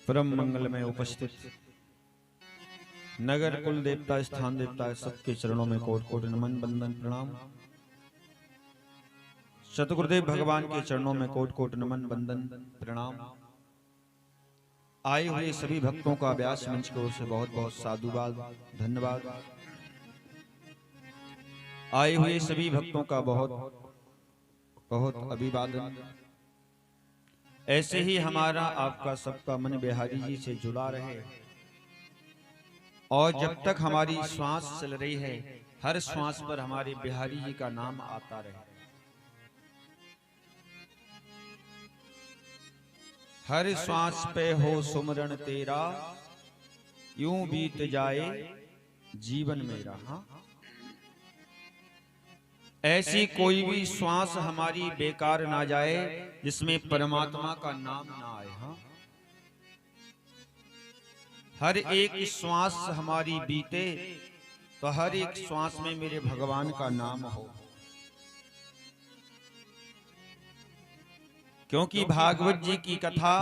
परम मंगल में उपस्थित नगर कुल देवता स्थान देवता सबके चरणों में कोट कोट नमन बंदन प्रणाम। सतगुरुदेव भगवान के चरणों में कोट कोट नमन बंदन प्रणाम। आए हुए सभी भक्तों का व्यास मंच की ओर से बहुत बहुत साधुवाद धन्यवाद। आए हुए सभी भक्तों का बहुत बहुत अभिवादन। ऐसे ही हमारा आपका सबका मन बिहारी जी से जुड़ा रहे और जब तक हमारी श्वास चल रही है हर श्वास पर हमारे बिहारी जी का नाम आता रहे। हर श्वास पे हो सुमरण तेरा यूं बीत जाए जीवन मेरा। हाँ, ऐसी कोई भी श्वास हमारी बेकार ना जाए जिसमें परमात्मा का नाम ना आए। हाँ, हर एक श्वास हमारी बीते तो हर एक श्वास में मेरे भगवान का नाम हो, क्योंकि भागवत जी की कथा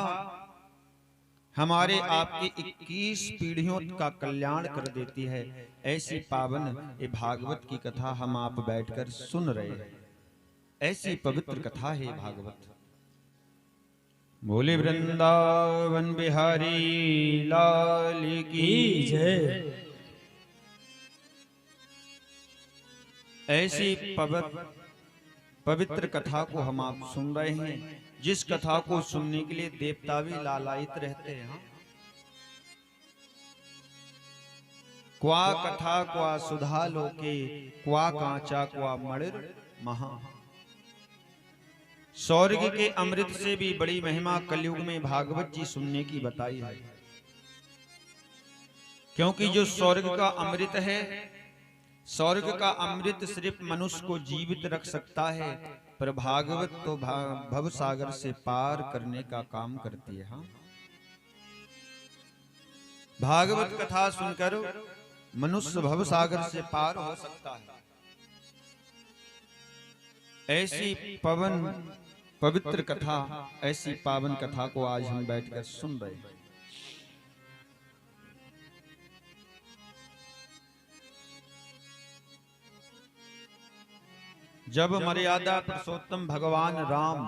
हमारे आपकी 21 पीढ़ियों का कल्याण कर देती है। ऐसी पावन ये भागवत की कथा हम आप बैठकर सुन रहे हैं। ऐसी पवित्र कथा है भागवत। बोले वृंदावन बिहारी लाल की जय। ऐसी पवित्र कथा को हम आप सुन रहे हैं, जिस कथा को सुनने के लिए देवता भी लालायित रहते हैं। क्वा कथा क्वा सुधा लोके क्वा कांचा क्वा मणिर महा। स्वर्ग के अमृत से भी बड़ी महिमा कलयुग में भागवत जी सुनने की बताई है, क्योंकि जो स्वर्ग का अमृत है, स्वर्ग का अमृत सिर्फ मनुष्य को जीवित रख सकता है, पर भागवत तो भव सागर से पार करने का काम करती है। हाँ, भागवत कथा सुनकर मनुष्य भव सागर से पार हो सकता है। ऐसी पवित्र कथा, ऐसी पावन कथा को आज हम बैठकर सुन रहे हैं। जब मर्यादा पुरुषोत्तम भगवान राम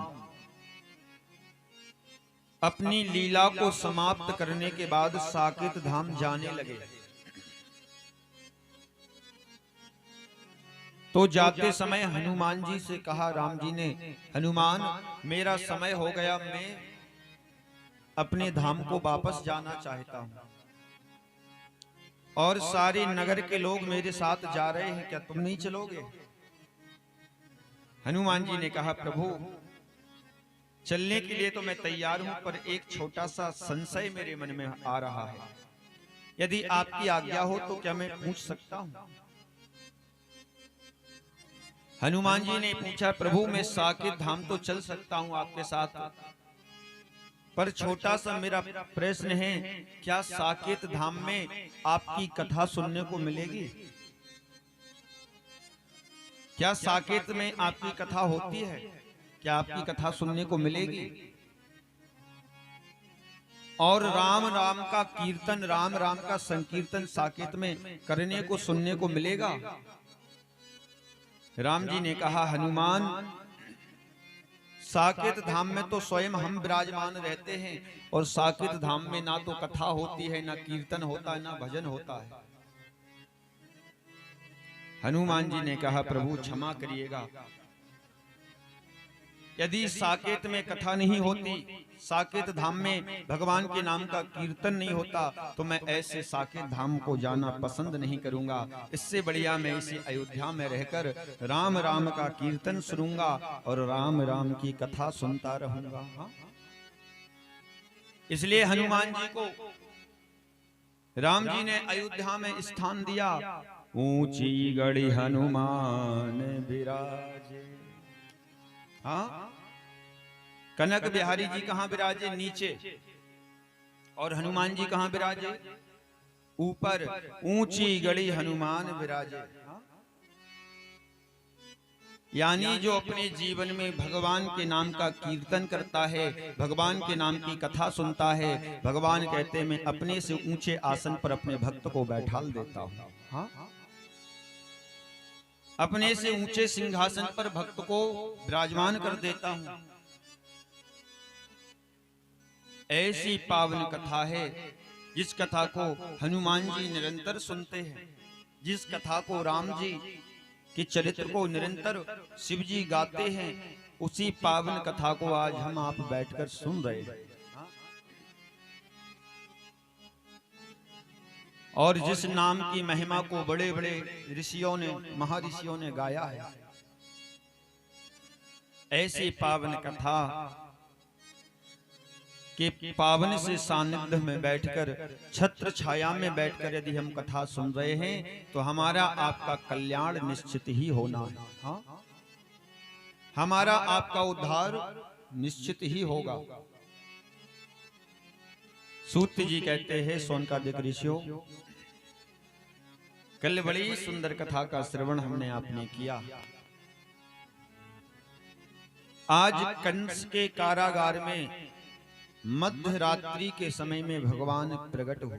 अपनी लीला को समाप्त करने के बाद साकेत धाम जाने लगे, तो जाते समय हनुमान जी से कहा, राम जी ने, हनुमान मेरा समय हो गया, मैं अपने धाम को वापस जाना चाहता हूं और सारे नगर के लोग मेरे साथ जा रहे हैं, क्या तुम नहीं चलोगे? हनुमान जी ने कहा, प्रभु चलने के लिए तो मैं तैयार हूं, पर एक छोटा सा संशय मेरे मन में आ रहा है। यदि आपकी आज्ञा हो तो क्या मैं पूछ सकता हूं? हनुमान जी ने पूछा, प्रभु मैं साकेत धाम तो चल सकता हूं आपके साथ, पर छोटा सा मेरा प्रश्न है, क्या साकेत धाम में आपकी कथा सुनने को मिलेगी? क्या साकेत में आपकी कथा होती है? क्या आपकी कथा सुनने को मिलेगी? और राम राम का कीर्तन, राम राम का संकीर्तन साकेत में करने को सुनने को मिलेगा? राम जी ने कहा, हनुमान साकेत धाम में तो स्वयं हम विराजमान रहते हैं और साकेत धाम में ना तो कथा होती है, ना कीर्तन होता है, ना भजन होता है। हनुमान जी ने कहा, प्रभु क्षमा करिएगा, यदि साकेत में कथा नहीं होती, साकेत धाम में भगवान के नाम का कीर्तन नहीं होता, तो मैं ऐसे साकेत धाम को जाना पसंद नहीं करूंगा। इससे बढ़िया मैं इसी अयोध्या में रहकर राम राम का कीर्तन सुनूंगा और राम राम की कथा सुनता रहूंगा। हाँ? इसलिए हनुमान जी को राम जी ने अयोध्या में स्थान दिया। ऊंची गढ़ी हनुमान विराजे। हाँ, कनक बिहारी जी कहां विराजे? नीचे। और हनुमान जी कहां विराजे? ऊपर। ऊंची गढ़ी हनुमान विराजे। हाँ? यानी जो अपने जीवन में भगवान के नाम का कीर्तन करता है, भगवान के नाम की कथा सुनता है, भगवान कहते हैं मैं अपने से ऊंचे आसन पर अपने भक्त को बैठाल देता हूं। हाँ, अपने से ऊंचे सिंहासन पर भक्त को विराजमान कर देता हूं। ऐसी पावन कथा है जिस कथा को हनुमान जी निरंतर सुनते हैं, जिस कथा को राम जी के चरित्र को निरंतर शिव जी गाते हैं, उसी पावन कथा को आज हम आप बैठकर सुन रहे हैं। और जिस नाम की महिमा को बड़े बड़े ऋषियों ने, महर्षियों ने गाया है, ऐसी पावन कथा के पावन से सानिध्य में बैठकर, छत्र छाया में बैठकर यदि हम कथा सुन रहे हैं तो हमारा आपका कल्याण निश्चित ही होना है। हाँ? हमारा आपका उद्धार निश्चित ही होगा। सूत जी कहते हैं, सोनकादिक ऋषियों, कल बड़ी सुंदर कथा का श्रवण हमने आपने किया। आज कंस के कारागार में मध्य रात्रि के समय में भगवान प्रकट हुए।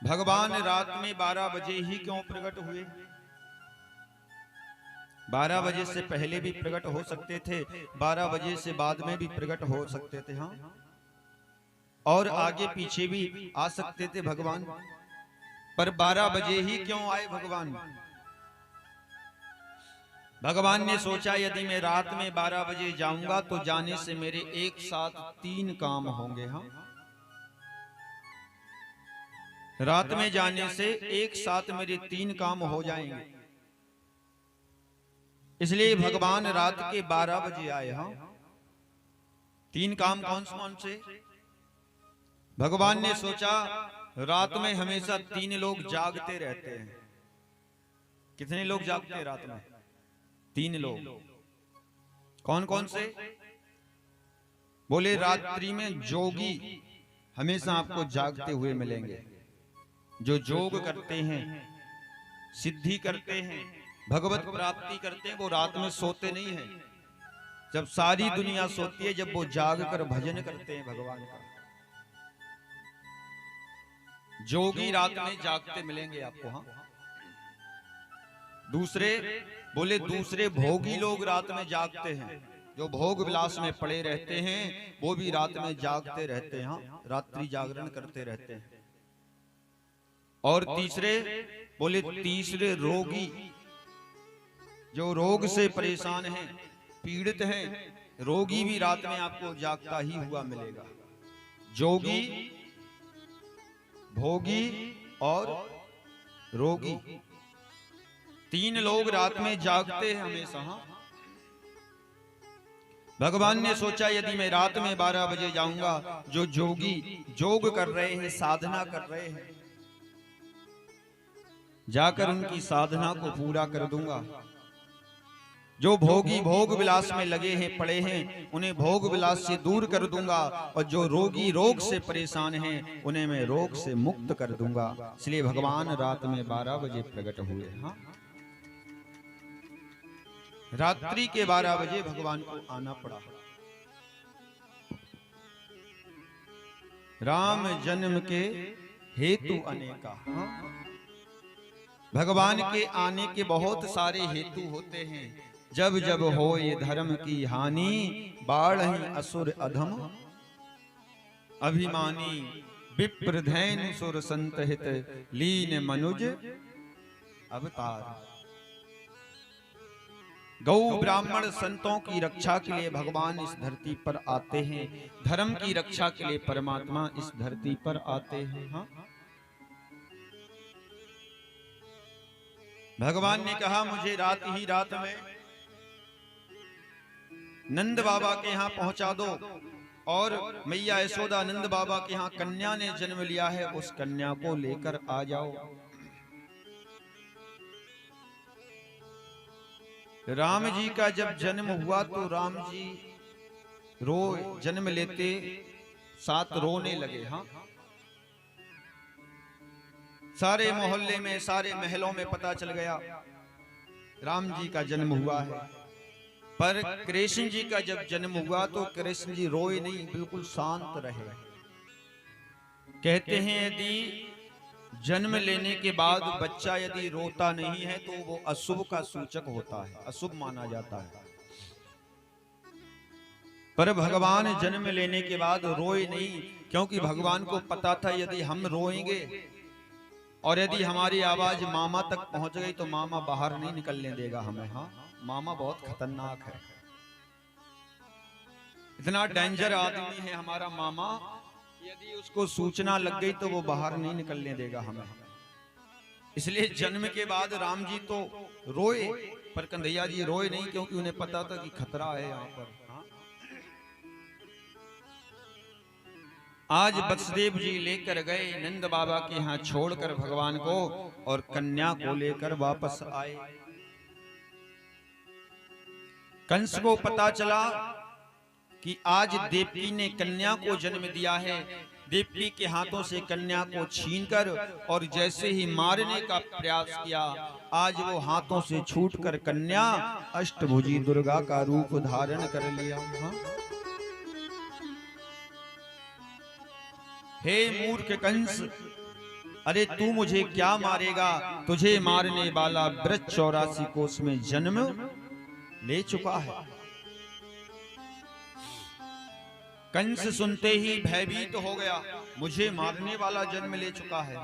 भगवान रात में 12 बजे ही क्यों प्रकट हुए? 12 बजे से पहले भी प्रकट हो सकते थे, 12 बजे से बाद में भी प्रकट हो सकते थे। हाँ, और आगे पीछे भी आ सकते थे भगवान, पर 12 बजे ही क्यों आए भगवान? भगवान ने सोचा यदि मैं रात में 12 बजे जाऊंगा तो जाने से मेरे एक साथ 3 काम होंगे। हाँ, रात में जाने से एक साथ मेरे 3 काम हो जाएंगे, इसलिए भगवान रात के 12 बजे आए। हाँ, 3 काम कौन कौन से? भगवान ने सोचा रात में हमेशा 3 लोग जागते रहते हैं। कितने लोग जागते हैं रात में? 3 लोग। कौन कौन से? बोले रात्रि में जोगी हमेशा आपको जागते हुए मिलेंगे। जो जोग करते हैं, सिद्धि करते हैं, भगवत प्राप्ति करते हैं, वो रात में सोते नहीं हैं। जब सारी दुनिया सोती है, जब वो जाग कर भजन करते हैं भगवान का। जोगी रात में जागते मिलेंगे आपको। हाँ, दूसरे बोले दूसरे भोगी लोग रात में जागते हैं। जो भोग विलास में पड़े रहते हैं वो भी रात में जागते रहते हैं। हाँ, रात्रि जागरण करते रहते हैं। और तीसरे बोले तीसरे रोगी, जो रोग से परेशान हैं, पीड़ित हैं, रोगी भी रात में आपको जागता ही हुआ मिलेगा। जोगी, भोगी और रोगी, 3 लोग रात में जागते हैं हमेशा। हाँ, भगवान ने सोचा यदि मैं रात में 12 बजे जाऊंगा, जो जोगी जोग कर रहे हैं, साधना कर रहे हैं, जाकर उनकी साधना को पूरा कर दूंगा। जो भोगी भोग विलास में लगे हैं, पड़े हैं, उन्हें भोग विलास से दूर कर दूंगा। और जो रोगी रोग से परेशान हैं, उन्हें मैं रोग से मुक्त कर दूंगा। इसलिए भगवान रात में 12 बजे प्रकट हुए। हाँ, रात्रि के 12 बजे भगवान को आना पड़ा। राम जन्म के हेतु अनेका। हाँ, भगवान के आने के बहुत सारे हेतु होते हैं। जब जब हो ये धर्म की हानि, बाढ़हि असुर अधम अभिमानी, विप्रधैन सुर संत हित, लीन मनुज अवतार। गौ ब्राह्मण संतों की रक्षा के लिए भगवान इस धरती पर आते हैं। धर्म की रक्षा के लिए परमात्मा इस धरती पर आते हैं। हाँ, भगवान ने कहा मुझे रात ही रात में नंद बाबा के यहाँ पहुंचा दो, और मैया यशोदा नंद बाबा के यहाँ कन्या ने जन्म लिया है, उस कन्या को लेकर आ जाओ। राम जी का जब जन्म हुआ तो राम जी जन्म लेते साथ रोने लगे। हाँ, सारे मोहल्ले में, सारे महलों में पता चल गया राम जी का जन्म हुआ है। पर कृष्ण जी का जब जन्म हुआ तो कृष्ण जी रोए नहीं, बिल्कुल शांत रहे। कहते हैं यदि जन्म लेने के बाद बच्चा यदि रोता नहीं है तो वो अशुभ का सूचक होता है, अशुभ माना जाता है। पर भगवान जन्म लेने के बाद रोए नहीं, क्योंकि भगवान को पता था यदि हम रोएंगे और यदि हमारी आवाज मामा तक पहुंच गई तो मामा बाहर नहीं निकलने देगा हमें। हाँ, मामा बहुत खतरनाक है, इतना डेंजर आदमी है हमारा मामा, यदि उसको सूचना लग गई तो वो बाहर नहीं निकलने देगा हमें। इसलिए जन्म के बाद राम जी तो रोए, पर कन्हैया जी रोए नहीं, क्योंकि उन्हें पता था कि खतरा है यहाँ पर। आज वसुदेव जी लेकर गए नंद बाबा के यहाँ छोड़कर भगवान को, और कन्या को लेकर वापस आए। कंस को पता चला कि आज देवकी ने कन्या को जन्म दिया है। देवकी के हाथों से कन्या को छीनकर और जैसे ही मारने का प्रयास किया, आज वो हाथों से छूटकर कन्या अष्टभुजी दुर्गा का रूप धारण कर लिया। हाँ? हे मूर्ख कंस, अरे तू मुझे क्या मारेगा? तुझे मारने वाला ब्रज 84 कोस में जन्म ले चुका है। कंस सुनते ही भयभीत हो गया, मुझे मारने वाला जन्म ले चुका है।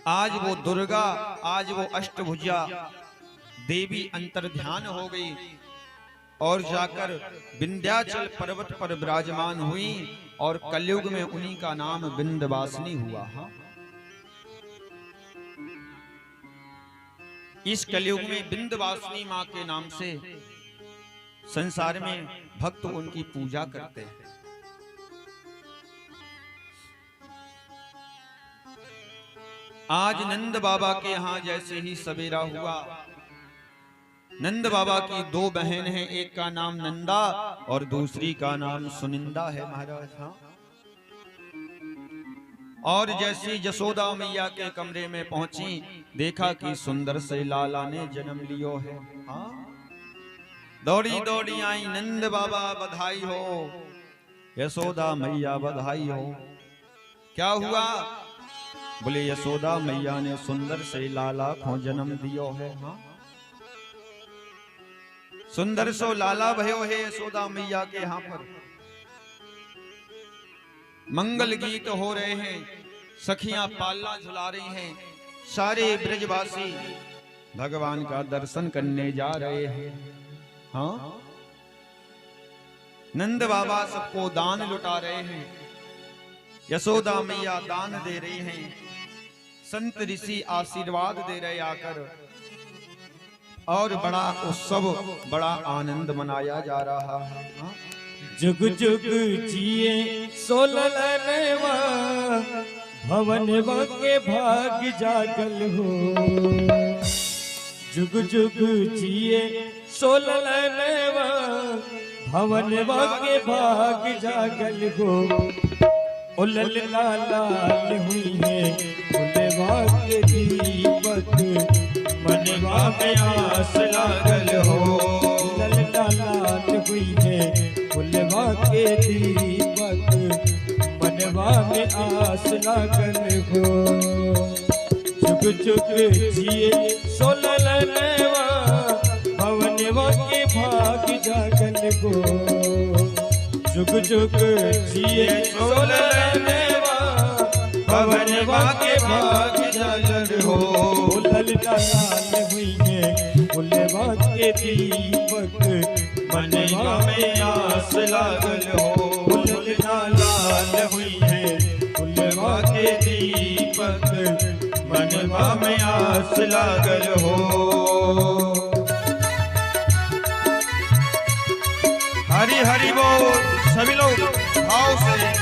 आज वो दुर्गा, आज वो अष्टभुजा देवी अंतर्ध्यान हो गई और जाकर विंध्याचल पर्वत पर विराजमान हुई, और कलयुग में उन्हीं का नाम विंध्यवासिनी हुआ। हाँ? इस कलयुग में विंध्यवासिनी मां के नाम से संसार में भक्त उनकी पूजा करते हैं। आज नंद बाबा के यहाँ जैसे ही सवेरा हुआ, नंद बाबा की दो बहन हैं, एक का नाम नंदा और दूसरी का नाम सुनिंदा है महाराज। हाँ? और जैसी यशोदा मैया के कमरे में पहुंची, देखा कि सुंदर से लाला ने जन्म लियो है। हाँ? दौड़ी दौड़ी आई, नंद बाबा बधाई हो, यशोदा मैया बधाई हो। क्या हुआ? बोले यशोदा मैया ने सुंदर से लाला को जन्म दियो है। हाँ? सुंदर सो लाला भयो है यशोदा मैया के यहाँ पर। मंगल गीत हो रहे हैं, सखियां पाल्ला झुला रही हैं, सारे ब्रजवासी भगवान का दर्शन करने जा रहे हैं। हाँ? नंद बाबा सबको दान लुटा रहे हैं, यशोदा मैया दान दे रही हैं, संत ऋषि आशीर्वाद दे रहे आकर, और बड़ा उत्सव, बड़ा आनंद मनाया जा रहा है। हाँ? जुग जुग जिए सोललनवा, भवनवा के भाग जागल हो। जुग जुग जिए सोललनवा, भवनवा के भाग जागल हो। उलल लाल हुई है उलवा के दीपक, मनवा में आस लागल हो। ललना लाल हुई है फुलवा के दीपक, मनवा में आस लागल हो। जुग जुग जिए सोललनवा, भवनवा के भाग जागल हो। जुग जुग जिए सोललनवा, भवनवा के भाग जागल हो। ललना लाल हुई है फुलवा के दीपक, मनवा में आस लागल हो। ललना लाल हुई है फुलवा के दीपक, मनवा में आस लागल हो। हरि हरि बोल, सभी लोग भाव से।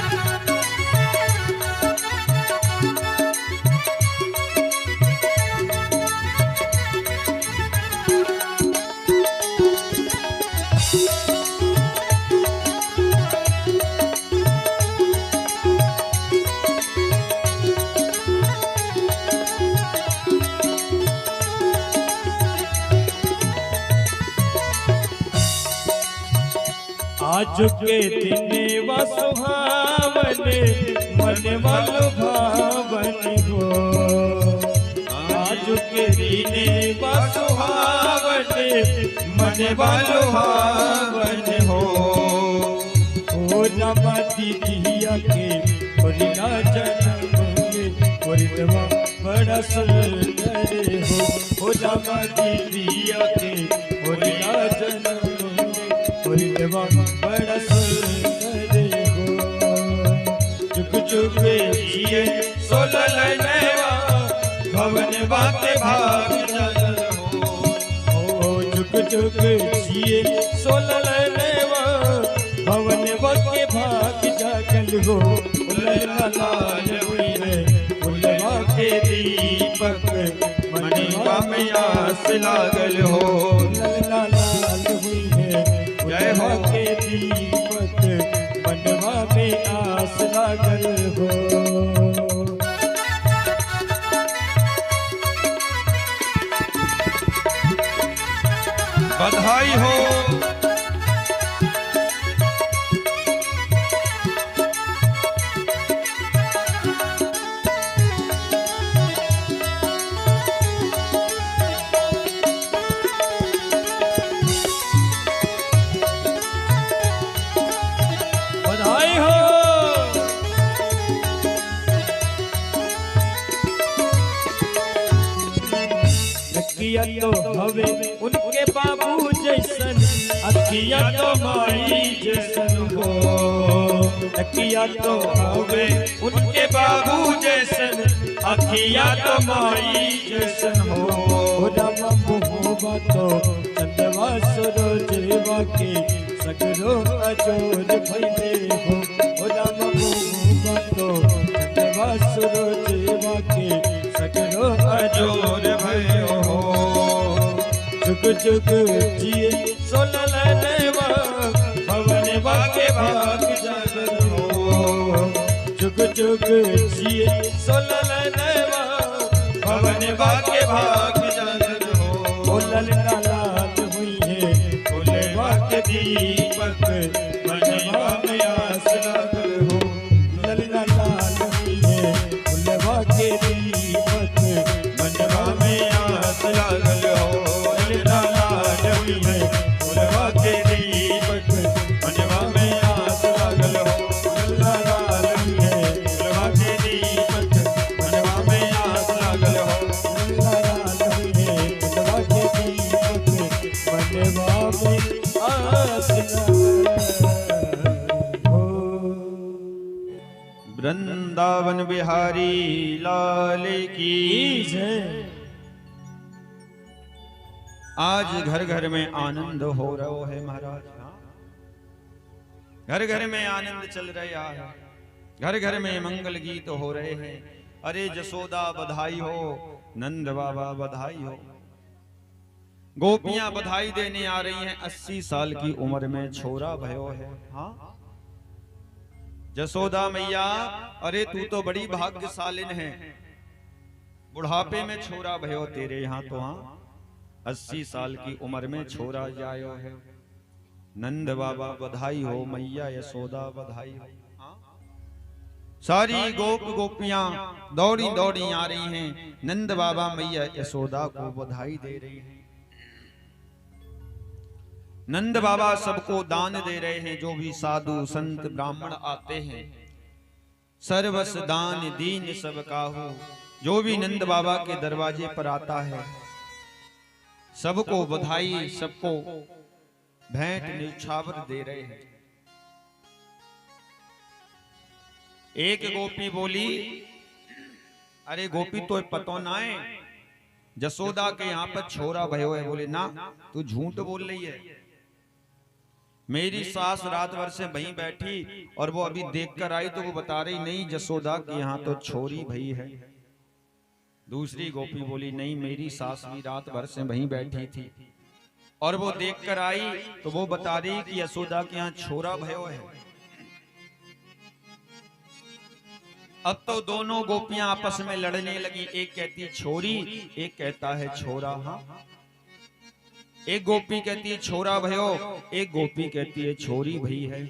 आज के दिन व सुहावन मन वल भावन हो। आज के दिन व सुहावन मन वल भावन हो। ओ रमा दीदिया के परिना जन्म में परितवा बड़ा सुंदर हो। ओ रमा दीदिया के परिना जन्म परितवा बड़ा सुंदर हो। चुप चुप जिए सोलल नैवा भवन बाते भाग जागल हो। चुप चुप जिए सोलल नैवा भवन बाते भाग जागल हो। उलला लाल हुई है उलवा के दीपक मनवा में आस लागल हो। उलला लाल हुई है उलवा के दीपक मनवा में आस लागल हो। बधाई हो। बधाई हो। नकिया तो हवे उनके बाबू जैसन अखिया तो माई जैसन हो। नकिया तो हवे उनके बाबू जैसन अखिया तो माई जैसन हो। राम मोहबा तो चंदवा सरोजेवा के सगरो अजोर भइले हो। राम मोहबा तो चंदवा सरोजेवा के सगरो अजोर भयो हो। जुग जुग जिए सोलल नैवा भवन बाके भाग जागल हो। जुग जुग जिए सोलल नैवा भवन बाके भाग जागल हो। ललना लाल हुई है उलवा के दीपक मनवा में आस लागल हो। ललना लाल हुई है उलवा के दीपक मनवा में आस लागल हो। ललना लाल हुई है उलवा के दीपक मनवा में आस लागल हो। ललना लाल हुई है उलवा के दीपक मनवा में आस लागल हो। ललना लाल हुई है उलवा के दीपक मनवा में आस लागल हो। वृंदावन बिहारी लाल की जय। आज घर घर में आनंद हो रहा है महाराज। घर घर में आनंद चल रहा है। घर घर में मंगल गीत हो रहे हैं। अरे जसोदा बधाई हो, नंद बाबा बधाई हो। गोपियां बधाई देने आ रही हैं। 80 साल की उम्र में छोरा भयो है। हाँ जसोदा मैया, अरे तू तो बड़ी भाग्यशालिन है। बुढ़ापे में छोरा भयो तेरे यहाँ तो। हाँ 80 साल की उम्र में छोरा जायो है। नंद बाबा बधाई हो, मैया यशोदा बधाई हो। सारी गोप गोपियां दौड़ी दौड़ी आ रही हैं। नंद बाबा मैया यशोदा को बधाई दे रही हैं। नंद बाबा सबको दान दे रहे हैं। जो भी साधु संत ब्राह्मण आते हैं, सर्वस दान दीन सब काहू। जो भी नंद बाबा के दरवाजे पर आता है, सबको बधाई, सबको भेंट न्यौछावर दे रहे हैं। एक गोपी बोली, अरे गोपी तो पतो ना है जसोदा के यहाँ पर छोरा भयो है। बोले ना, तू झूठ बोल रही है। मेरी सास रात भर से वहीं बैठी और वो अभी देख कर आई तो वो बता रही नहीं जसोदा के यहाँ तो छोरी भई है। दूसरी गोपी बोली नहीं, मेरी सास भी रात भर से वहीं बैठी थी और वो देख कर आई तो वो बता रही कि यशोदा के यहाँ छोरा भयो है। अब तो दोनों गोपियां आपस में लड़ने लगी। एक कहती छोरी, एक कहता है छोरा। हाँ एक गोपी कहती है छोरा भयो, एक गोपी कहती है छोरी भई है।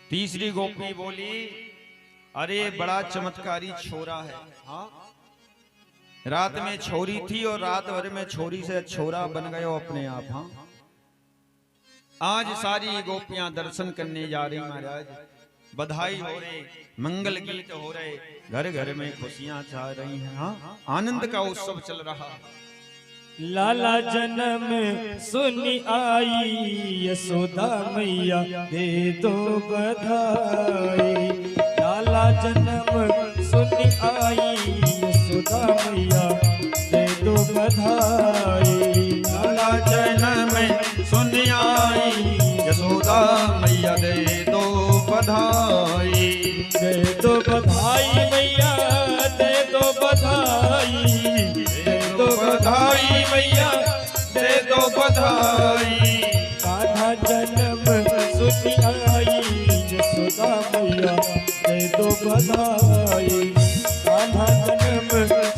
तीसरी गोपी बोली अरे बड़ा चमत्कारी छोरा है। हाँ, रात में छोरी थी और रात भर में छोरी से छोरा बन गए अपने आप। हाँ, आज सारी गोपियां दर्शन करने जा रही महाराज, बधाई हो रही, मंगल गीत हो रहे, घर घर में खुशियां छा रही हैं। हाँ, आनंद का उत्सव चल रहा। लाला जन्म सुनी आई यशोदा मैया दे दो बधाई। लाला जन्म सुनी आई यशोदा मैया दे दो बधाई। लाला जन्म सुनी आई यशोदा मैया दे दो बधाई। दे दो बधाई मैया दे दो बधाई। दे दो बधाई मैया दे दो बधाई। कान्हा जन्म सुनी आई यशोदा मैया दे दो बधाई। कान्हा जन्म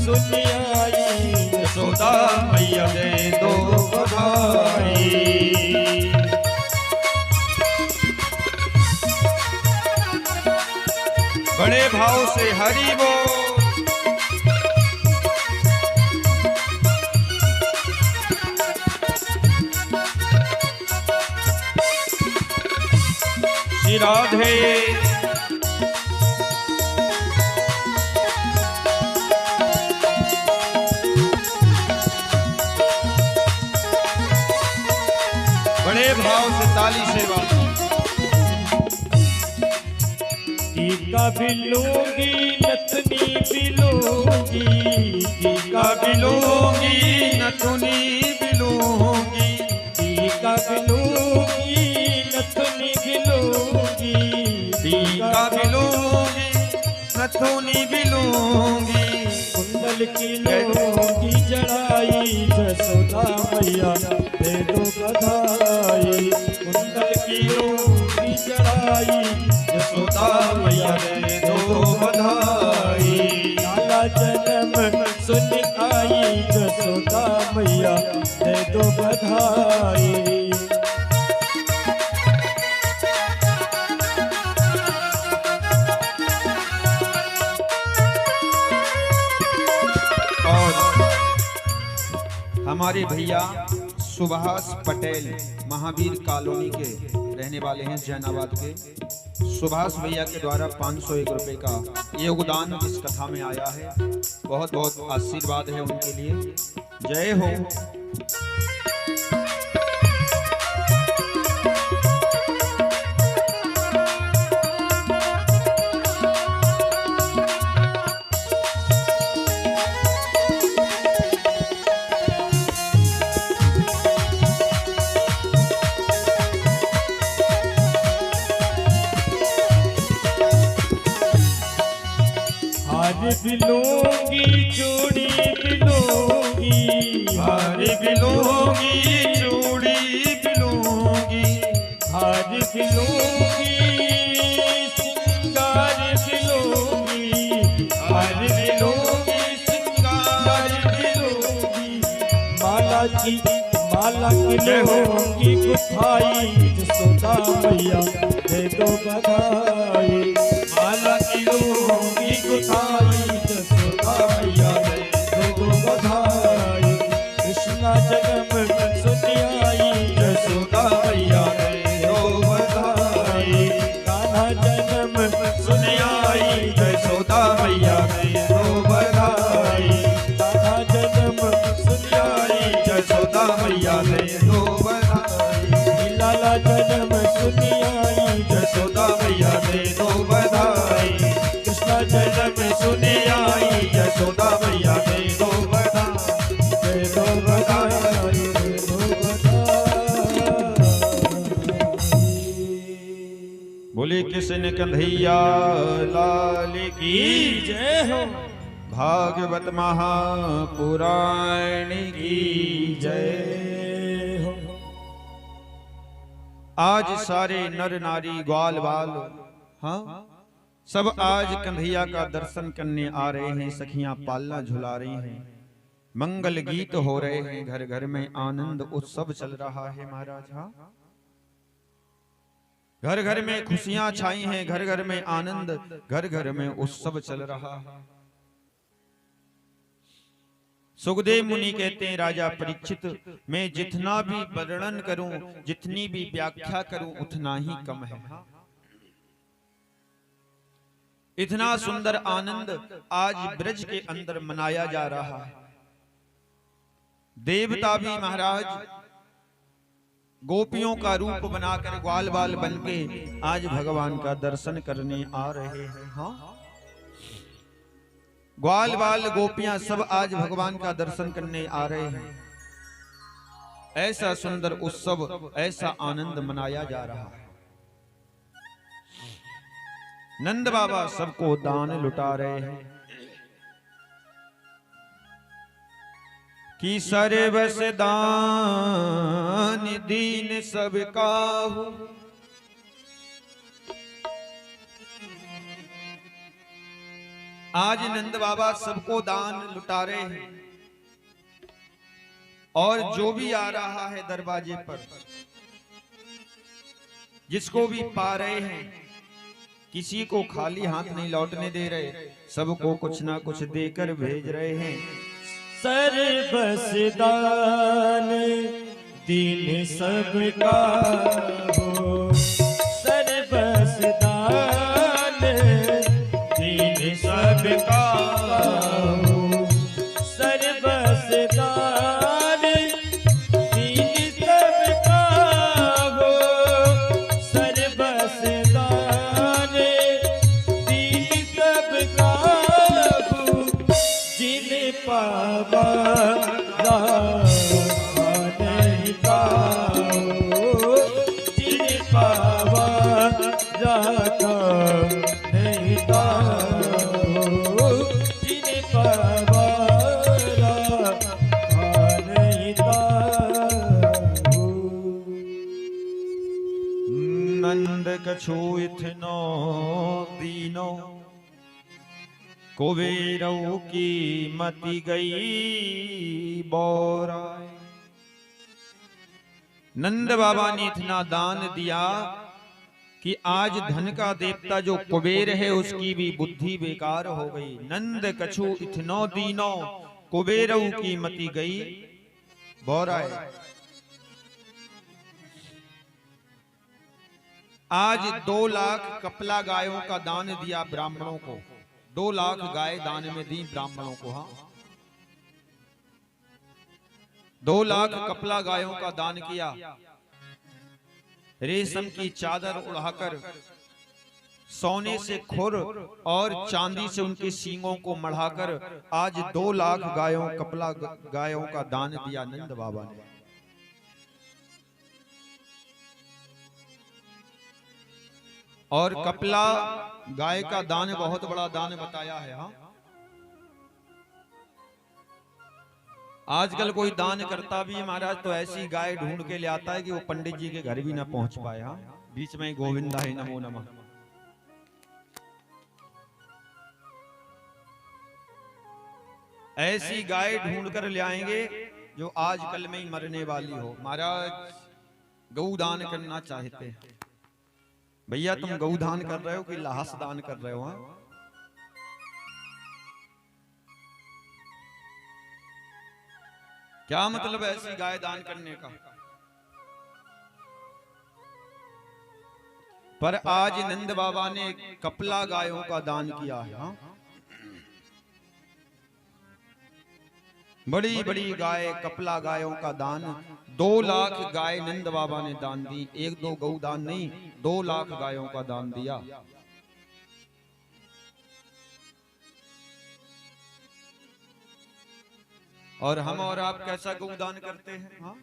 सुनी आई यशोदा मैया दे दो बधाई। बड़े भाव से हरि बोल। श्री राधे। बड़े भाव से ताली सेवा। टीका भी लूंगी नथनी भी लूंगी। टीका भी लूंगी नथुनी भी लूंगी। टीका भी लूंगी नथनी भी लूंगी। टीका भी लूंगी नथुनी भी लूंगी। कुंडल की लूंगी जड़ाई यशोदा मैया दे दो बधाई। कुंडल की लूंगी जड़ाई यशोदा मैया दे दो बधाई। लाला जन्म सुन आई यशोदा मैया दे दो बधाई। हमारे भैया सुभाष पटेल महावीर कॉलोनी के रहने वाले हैं, जैनाबाद के। सुभाष भैया के द्वारा 501 रुपए का योगदान इस कथा में आया है। बहुत बहुत आशीर्वाद है उनके लिए। जय हो। हार भी लूंगी चूड़ी भी लूंगी। हार भी लूंगी चूड़ी भी लूंगी। हार भी लूंगी सिंगार भी लूंगी। हार भी लूंगी सिंगार भी लूंगी। माला की लूंगी गुथाई यशोदा मैया दे दो बधाई। माला की लूंगी गुथाई यशोदा मैया दे दो बधाई। कृष्णा जन्म सुनी आई यशोदा मैया दे दो बधाई। कान्हा जन्म सुनी आई यशोदा मैया दे दो बधाई। कान्हा जन्म सुनी आई यशोदा मैया दे दो बधाई। लाला जन्म सुनी आई यशोदा मैया दे दो बधाई। कृष्णा जन्म सुनी आई यशोदा मैया दे दो बधाई। दे दो बधाई दे दो बधाई। बोले कृष्ण कन्हैया लाल की जय हो। भागवत महापुराण की जय हो। आज सारे नर नारी ग्वाल बाल, हाँ, सब आज कन्हैया का दर्शन करने आ रहे हैं। सखियां पालना झुला रही हैं। मंगल गीत हो रहे हैं, घर घर में आनंद उत्सव चल रहा है महाराज। हाँ, घर घर में खुशियां छाई हैं, घर घर में आनंद, घर घर में उत्सव चल रहा है। सुखदेव मुनि कहते हैं, राजा परीक्षित, मैं जितना भी वर्णन करूं, जितनी भी व्याख्या करूं, उतना ही कम है। इतना सुंदर आनंद आज ब्रज के अंदर मनाया जा रहा है। देवता भी महाराज गोपियों का रूप बनाकर ग्वाल बाल बनके आज भगवान का दर्शन करने आ रहे हैं। हाँ, ग्वाल बाल गोपियां सब आज भगवान का दर्शन करने आ रहे हैं। ऐसा सुंदर उत्सव, ऐसा आनंद मनाया जा रहा है। नंद बाबा सबको दान लुटा रहे हैं कि सर्वस दान दीन सब काहू, आज नंद बाबा सबको दान लुटा रहे हैं और जो भी आ रहा है दरवाजे पर, जिसको भी पा रहे हैं, किसी को खाली हाथ नहीं लौटने दे रहे, सबको कुछ ना कुछ देकर भेज रहे हैं। सर्वस दान दीन सबका हो, सर्वस दान दीन सबका हो, सर्वस दान दीन सबका हो, सर्वस दान दीन सबका हो, जिन पावा नहीं पाओ, जिन पावा नहीं पाओ, जिन पावा नहीं पाओ। नंद कछु इथनो दीनो, कुबेरों की मति गई बोराय। नंद बाबा ने इतना दान दिया कि आज धन का देवता जो कुबेर है उसकी भी बुद्धि बेकार हो गई। नंद कछु इथनो दीनो, कुबेरों की मति गई बोराय। आज 2 लाख कपला गायों का दान दिया ब्राह्मणों को, 2 लाख गाय दान में दी ब्राह्मणों को। हाँ, 2 लाख कपला गायों का दान किया। रेशम की चादर उड़ाकर, सोने से खुर और चांदी से उनके सींगों को मढ़ाकर आज 2 लाख गायों, कपला गायों का दान दिया नंद बाबा ने। और कपला गाय का दान बहुत बड़ा दान बताया है। हाँ, आजकल कोई दान करता भी है महाराज तो ऐसी गाय ढूंढ के ले आता है कि वो पंडित जी के घर भी ना पहुंच पाए। हाँ, बीच में गोविंदा है नमो नमः। ऐसी गाय ढूंढ कर ले आएंगे जो आजकल में ही मरने वाली हो। महाराज गौ दान करना चाहते हैं। भैया तुम गौ दान कर रहे हो कि लाश दान कर रहे हो? हाँ, क्या मतलब है ऐसी गाय दान करने का? पर आज नंद बाबा ने कपला गायों का दान किया है। हाँ, बड़ी बड़ी गाय, कपला गायों का दान 2 लाख गाय नंद बाबा ने दान दी। 1-2 गौ दान नहीं, 2 लाख गायों का दान दिया। और हम और आप कैसा गौ दान करते हैं? हाँ?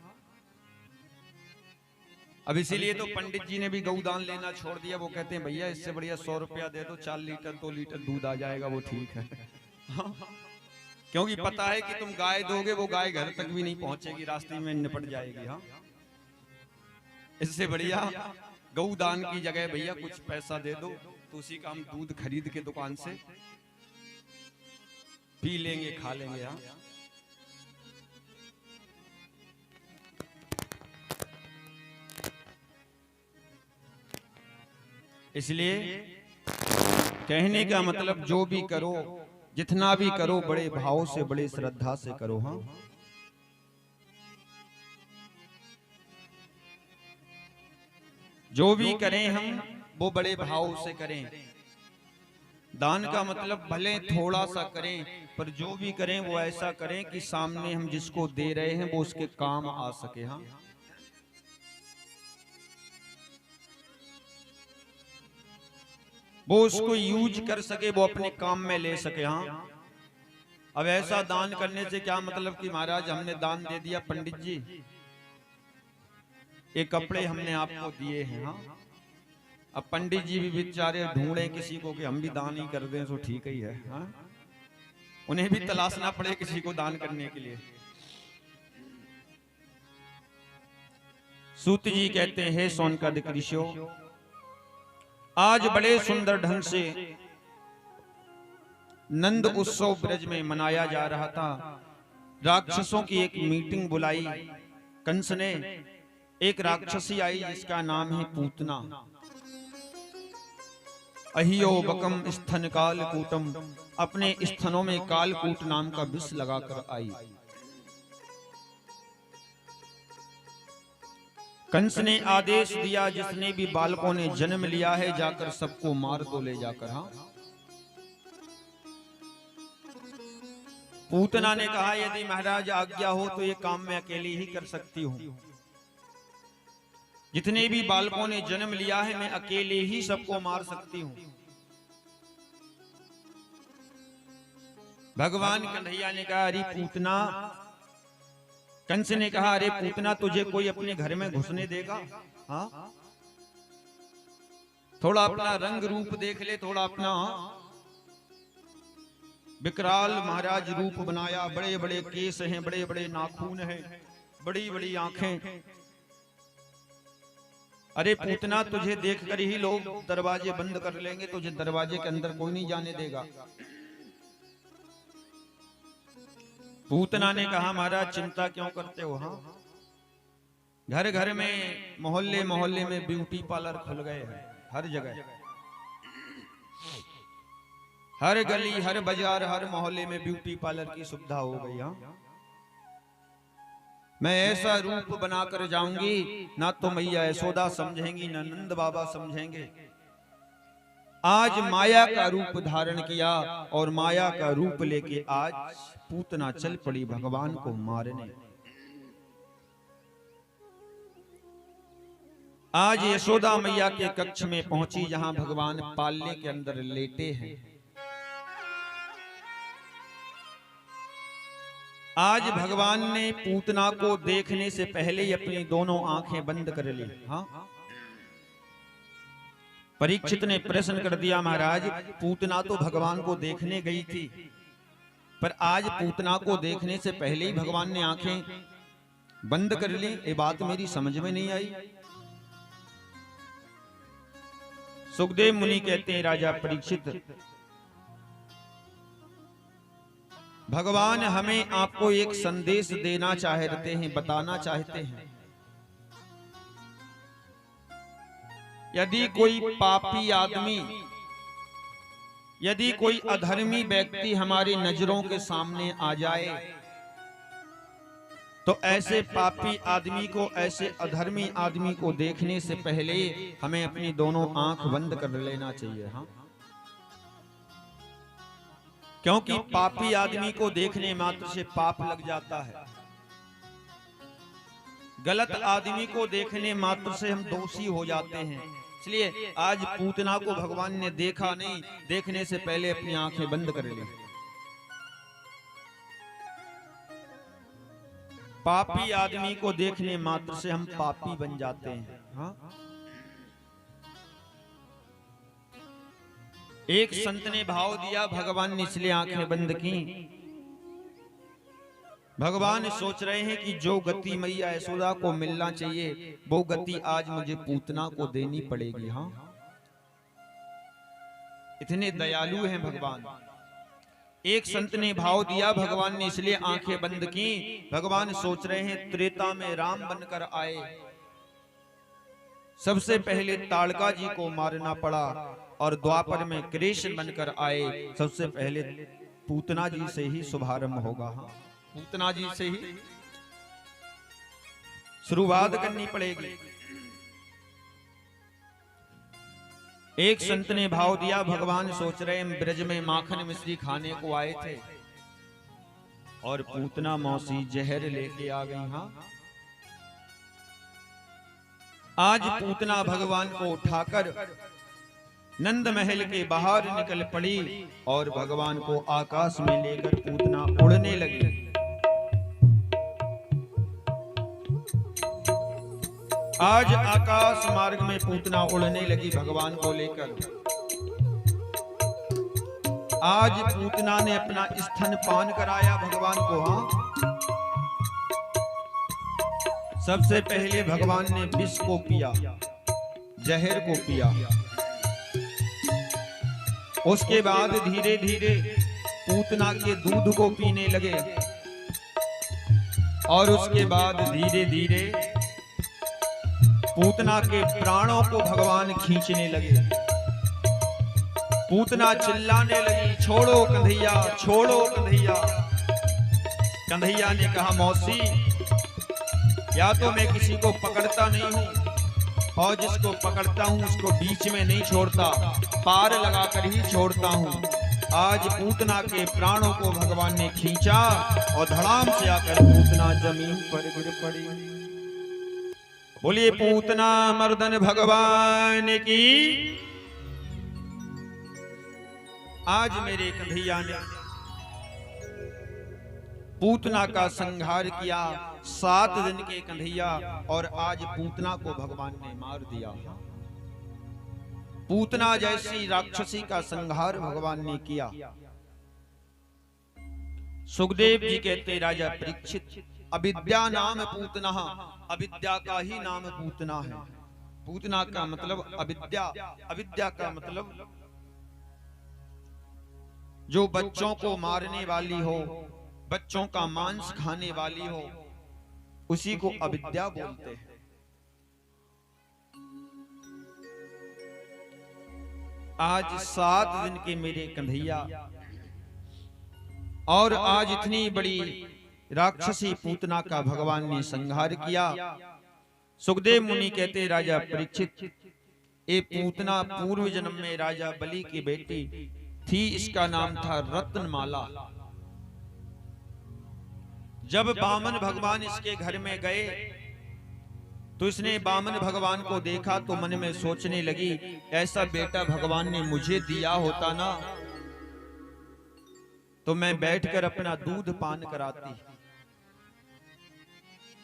अब इसीलिए तो पंडित जी ने भी गौ दान लेना छोड़ दिया। वो कहते हैं भैया इससे बढ़िया 100 रुपया दे दो, 4 लीटर 2 लीटर दूध आ जाएगा, वो ठीक है। हाँ? क्योंकि पता है कि तुम गाय दोगे वो गाय घर तक भी नहीं पहुंचेगी, रास्ते में निपट जाएगी। हाँ, इससे बढ़िया गौ दान की जगह भैया कुछ पैसा दे दो तो उसी का हम दूध खरीद के दुकान से पी लेंगे, खा लेंगे। हाँ, इसलिए कहने का मतलब जो भी करो, जितना भी करो, बड़े भाव से, बड़े श्रद्धा से करो। हाँ, जो भी करें हम वो बड़े भाव से करें। दान का मतलब भले थोड़ा सा करें, पर जो भी करें वो ऐसा करें कि सामने हम जिसको दे रहे हैं वो उसके काम आ सके। हाँ, वो उसको यूज कर सके, वो अपने काम में ले सके। हाँ, अब ऐसा दान करने से क्या मतलब कि महाराज हमने दान दे दिया, पंडित जी ये कपड़े हमने आपको दिए हैं। हाँ, अब पंडित जी भी बेचारे ढूंढे किसी को कि हम भी दान ही कर दें तो ठीक ही है। हाँ, उन्हें भी तलाशना पड़े किसी को दान करने के लिए। सूत जी कहते हैं, सोनकादिक ऋषियों, आज बड़े सुंदर ढंग से नंद उत्सव ब्रज में मनाया जा रहा था। राक्षसों की एक मीटिंग बुलाई। कंस ने एक राक्षसी आई जिसका नाम है पूतना। अहियो बकम स्तन कालकूटम, अपने स्तनों में कालकूट नाम का विष लगाकर आई। कंस ने आदेश दिया, जिसने भी बालकों ने जन्म लिया है जाकर सबको मार दो ले जाकर। हाँ, पूतना ने कहा, यदि महाराज आज्ञा हो तो ये काम मैं अकेली ही कर सकती हूँ। जितने भी बालकों ने जन्म लिया है मैं अकेले ही सबको मार सकती हूँ। भगवान कन्हैया ने कहा, अरे पूतना। कंस ने कहा, अरे पूतना तुझे कोई अपने घर में घुसने देगा? हाँ, थोड़ा अपना रंग रूप देख ले, थोड़ा अपना विकराल महाराज रूप बनाया। बड़े बड़े केस हैं, बड़े बड़े नाखून हैं, बड़ी बड़ी आंखें। अरे पूतना तुझे देखकर ही लोग दरवाजे बंद कर लेंगे, तुझे दरवाजे के अंदर कोई नहीं जाने देगा। पूतना ने कहा, महाराज चिंता क्यों करते हो? हाँ, घर घर में, मोहल्ले मोहल्ले में ब्यूटी पार्लर खुल गए हैं, हर जगह, हर गली, हर बाजार, हर मोहल्ले में ब्यूटी पार्लर की सुविधा हो गई। हाँ, मैं ऐसा रूप बनाकर जाऊंगी, ना तो मैया यशोदा समझेंगी, ना नंद बाबा समझेंगे। आज माया का रूप धारण किया और माया का रूप लेके आज पूतना चल पड़ी भगवान को मारने। आज यशोदा मैया के कक्ष में पहुंची, जहां भगवान पालने के अंदर लेटे हैं। आज भगवान ने पूतना को देखने से पहले ही अपनी दोनों आंखें बंद कर ली। हाँ, परीक्षित ने प्रश्न कर दिया, महाराज पूतना तो भगवान को देखने गई थी, पर आज पूतना को देखने से पहले ही भगवान ने आंखें बंद कर ली। ये बात मेरी समझ में नहीं आई। सुखदेव मुनि कहते हैं, राजा परीक्षित, भगवान हमें आपको एक संदेश देना चाहते हैं, बताना चाहते हैं। यदि कोई पापी आदमी, यदि कोई अधर्मी व्यक्ति हमारी नजरों के सामने आ जाए, तो ऐसे पापी आदमी को, ऐसे अधर्मी आदमी को देखने से पहले हमें अपनी दोनों आंख बंद कर लेना चाहिए। हाँ, क्योंकि पापी आदमी को देखने मात्र से पाप लग जाता है। गलत आदमी को देखने मात्र से हम दोषी हो जाते हैं। इसलिए आज पूतना को भगवान ने देखा नहीं, देखने से पहले अपनी आंखें बंद कर ली। पापी आदमी को देखने मात्र से हम पापी बन जाते हैं। हाँ? एक संत ने भाव दिया, भगवान ने इसलिए आंखें बंद की। भगवान सोच रहे हैं कि जो गति मैया यशोदा को मिलना चाहिए वो गति आज मुझे पूतना को देनी पड़ेगी। हाँ, इतने दयालु हैं भगवान। एक संत ने भाव दिया, भगवान ने इसलिए आंखें बंद की। भगवान सोच रहे हैं त्रेता में राम बनकर आए, सबसे पहले ताड़का जी को मारना पड़ा और द्वापर में कृष्ण बनकर आए। सबसे पहले पूतना जी से ही शुभारंभ होगा। हाँ, पूतना जी से ही शुरुआत करनी पड़ेगी। एक संत ने भाव दिया, भगवान सोच रहे हैं ब्रज में माखन मिश्री खाने को आए थे और पूतना मौसी जहर लेके आ गई। हाँ, आज पूतना भगवान को उठाकर नंद महल के बाहर निकल पड़ी और भगवान को आकाश में लेकर पूतना उड़ने लगी। आज आकाश मार्ग में पूतना उड़ने लगी भगवान को लेकर। आज पूतना ने अपना स्तन पान कराया भगवान को। हाँ, सबसे पहले भगवान ने विष को पिया, जहर को पिया। उसके बाद धीरे धीरे पूतना के दूध को पीने लगे और उसके बाद धीरे धीरे पूतना के प्राणों को भगवान खींचने लगे। पूतना चिल्लाने लगी, छोड़ो कन्हैया, छोड़ो कन्हैया। कन्हैया ने कहा, मौसी, या तो मैं किसी को पकड़ता नहीं हूं और जिसको पकड़ता हूं उसको बीच में नहीं छोड़ता, पार लगाकर ही छोड़ता हूं। आज पूतना के प्राणों को भगवान ने खींचा और धड़ाम से आकर पूतना जमीन पर गिर पड़ी। बोलिए पूतना मर्दन भगवान की। आज मेरे कन्हैया ने पूतना का संहार किया। 7 दिन के कन्हैया और आज पूतना को भगवान ने मार दिया। पूतना जैसी राक्षसी का संहार भगवान ने किया। सुखदेव जी कहते, राजा परीक्षित, अविद्या नाम पूतना, अविद्या का ही नाम पूतना है। पूतना का मतलब अविद्या, अविद्या का मतलब जो बच्चों को मारने वाली हो, बच्चों का मांस खाने वाली हो, उसी को अविद्या बोलते हैं। आज 7 दिन के मेरे कन्हैया और आज इतनी बड़ी राक्षसी पूतना का भगवान ने संहार किया। सुखदेव मुनि कहते, राजा परीक्षित, ये पूतना पूर्व जन्म में राजा बलि की बेटी थी। इसका नाम था रत्नमाला। जब बामन भगवान इसके घर में गए तो इसने बामन भगवान को देखा तो मन में सोचने लगी, ऐसा बेटा भगवान ने मुझे दिया होता ना तो मैं बैठकर अपना दूध पान कराती।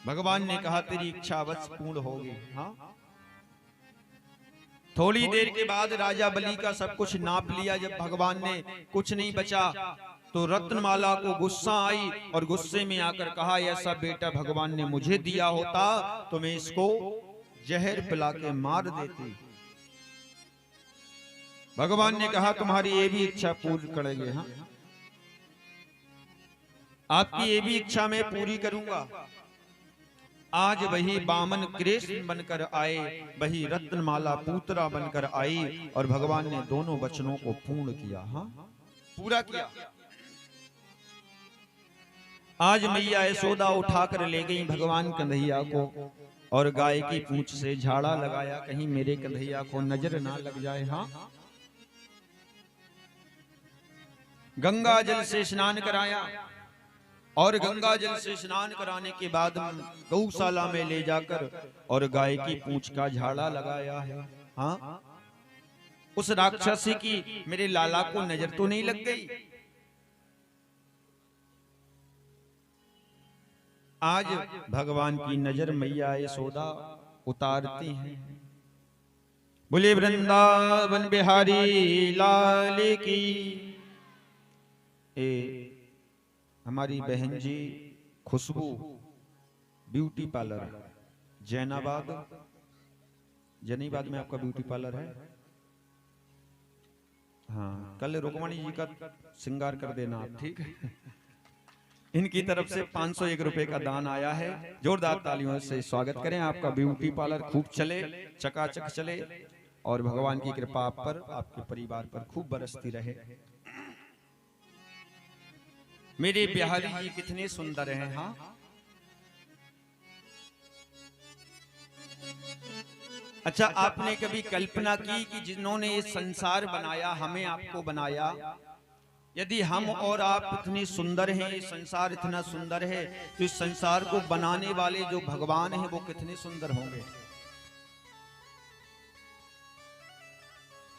भगवान ने कहा, तेरी इच्छा अवश्य पूर्ण होगी। हाँ, थोड़ी देर के बाद राजा बलि का सब कुछ नाप लिया। जब भगवान ने कुछ नहीं बचा तो रत्नमाला को गुस्सा आई और गुस्से में आकर कहा, ऐसा बेटा भगवान ने मुझे दिया होता तो मैं इसको जहर पिला के मार देती। भगवान ने कहा, तुम्हारी ये भी इच्छा पूरी करेंगे। हाँ, आपकी ये भी इच्छा मैं पूरी करूंगा। आज वही बामन कृष्ण बनकर आए, वही रत्नमाला पूतना बनकर आई और भगवान ने दोनों वचनों को पूर्ण किया। हाँ, पूरा किया। आज मैया यशोदा उठाकर ले गई भगवान कन्हैया को और गाय की पूंछ से झाड़ा लगाया, कहीं मेरे कन्हैया को नजर ना लग जाए। हाँ, गंगा जल से स्नान कराया और गंगा जल से स्नान कराने के बाद गौशाला में ले जाकर और गाय की पूंछ का झाड़ा लगाया है। हाँ, उस राक्षसी की मेरे लाला को नजर तो नहीं लग गई। आज भगवान की नजर मैया यशोदा उतारती हैं। बोले वृंदावन बिहारी लाल की। हमारी बहन जी खुशबू ब्यूटी पार्लर जैनाबाद, जैनाबाद में आपका ब्यूटी पार्लर है। हाँ, कल रुक्मणी जी का श्रृंगार कर देना आप, ठीक है। इनकी तरफ से 501 रुपए का दान आया है। जोरदार तालियों से स्वागत करें। आपका ब्यूटी पार्लर खूब चले, चकाचक चले और भगवान की कृपा आप पर, आपके परिवार पर खूब बरसती रहे। मेरे बिहारी जी कितने सुंदर हैं। हाँ, अच्छा, आपने कभी कल्पना की कि जिन्होंने ये संसार बनाया, हमें आपको बनाया, यदि हम और आप इतने सुंदर हैं, ये संसार इतना सुंदर है, तो इस संसार को बनाने वाले जो भगवान हैं वो कितने सुंदर होंगे।